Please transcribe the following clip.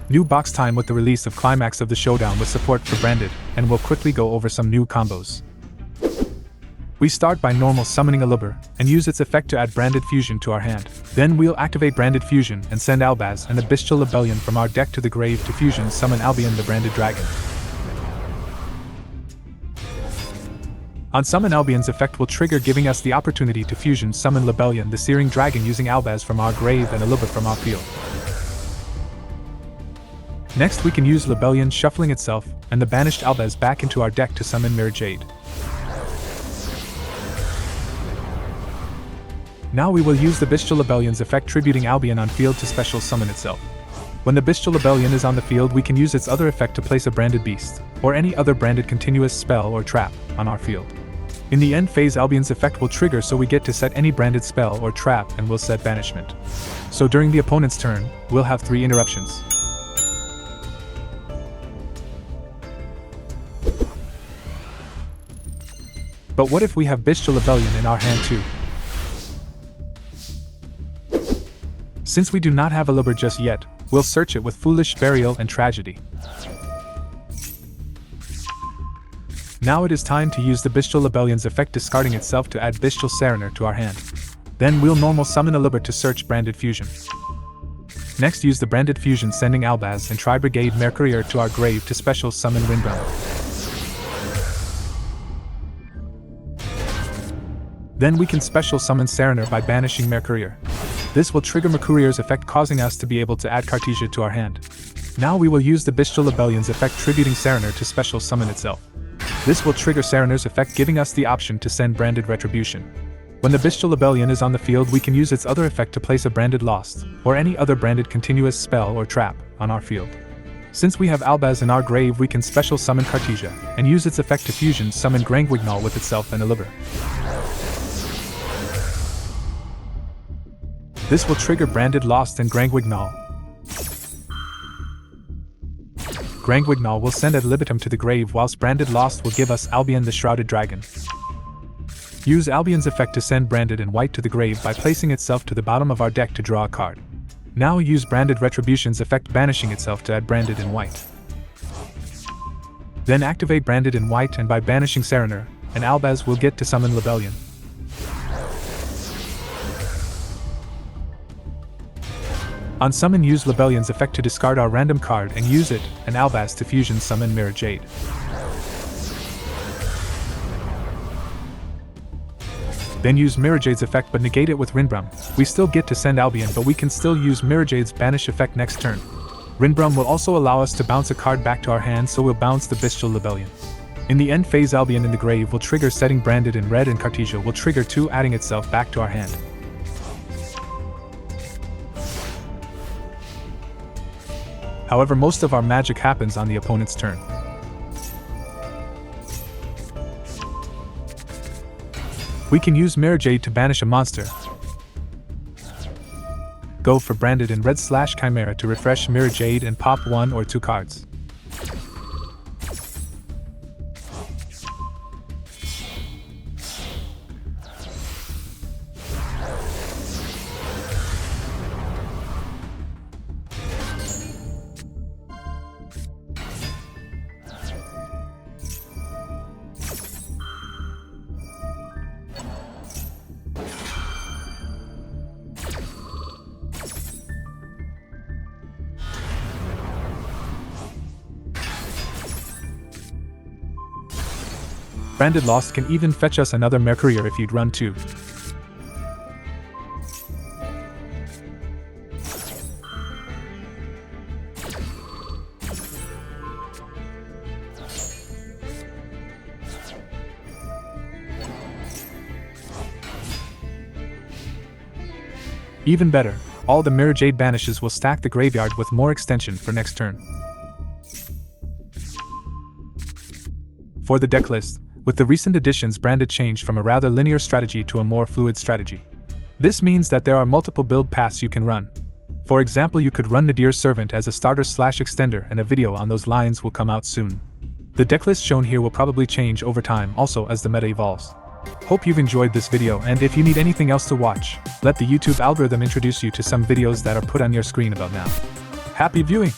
New box time with the release of Climax of the Showdown with support for Branded, and we'll quickly go over some new combos. We start by normal summoning Aluber, and use its effect to add Branded Fusion to our hand. Then we'll activate Branded Fusion and send Albaz and the Bystial Lubellion from our deck to the grave to fusion summon Albion the Branded Dragon. On summon, Albion's effect will trigger, giving us the opportunity to fusion summon Lubellion the Searing Dragon using Albaz from our grave and Aluber from our field. Next we can use Lubellion shuffling itself and the banished Albaz back into our deck to summon Mirror Jade. Now we will use the Bystial Lubellion's effect tributing Albion on field to special summon itself. When the Bystial Lubellion is on the field, we can use its other effect to place a Branded Beast, or any other branded continuous spell or trap, on our field. In the end phase, Albion's effect will trigger, so we get to set any branded spell or trap and will set banishment. So during the opponent's turn, we'll have 3 interruptions. But what if we have Bystial Lubellion in our hand too? Since we do not have Aluber just yet, we'll search it with Foolish Burial and Tragedy. Now it is time to use the Bystial Lubellion's effect discarding itself to add Bystial Serener to our hand. Then we'll normal summon Aluber to search Branded Fusion. Next use the Branded Fusion sending Albaz and Tri-Brigade Mercourier to our grave to special summon Windbreath. Then we can special summon Serener by banishing Mercourier. This will trigger Mercourier's effect, causing us to be able to add Cartesia to our hand. Now we will use the Bystial Lubellion's effect tributing Serener to special summon itself. This will trigger Serener's effect, giving us the option to send Branded Retribution. When the Bystial Lubellion is on the field, we can use its other effect to place a Branded Lost, or any other branded continuous spell or trap, on our field. Since we have Albaz in our grave, we can special summon Cartesia, and use its effect to fusion summon Grangwignall with itself and Aluber. This will trigger Branded Lost and Grangwignall. Grangwignall will send ad libitum to the grave, whilst Branded Lost will give us Albion the Shrouded Dragon. Use Albion's effect to send Branded in white to the grave by placing itself to the bottom of our deck to draw a card. Now use Branded Retribution's effect banishing itself to add Branded in white. Then activate Branded in white, and by banishing Serener, and Albaz will get to summon Lubellion. On summon, use Lubellion's effect to discard our random card and use it and Albaz to fusion summon Mirror Jade. Then use Mirror Jade's effect but negate it with Rinbrum. We still get to send Albion, but we can still use Mirror Jade's banish effect next turn. Rinbrum will also allow us to bounce a card back to our hand, so we'll bounce the Bystial Lubellion. In the end phase, Albion in the grave will trigger setting Branded in red, and Cartesia will trigger 2, adding itself back to our hand. However, most of our magic happens on the opponent's turn. We can use Mirror Jade to banish a monster. Go for Branded in red / Chimera to refresh Mirror Jade and pop 1 or 2 cards. Branded Lost can even fetch us another Mercourier if you'd run 2. Even better, all the Mirror Jade banishes will stack the graveyard with more extension for next turn. For the deck list, with the recent additions, Branded changed from a rather linear strategy to a more fluid strategy. This means that there are multiple build paths you can run. For example, you could run Nadir's Servant as a starter / extender, and a video on those lines will come out soon. The decklist shown here will probably change over time also as the meta evolves. Hope you've enjoyed this video, and if you need anything else to watch, let the YouTube algorithm introduce you to some videos that are put on your screen about now. Happy viewing!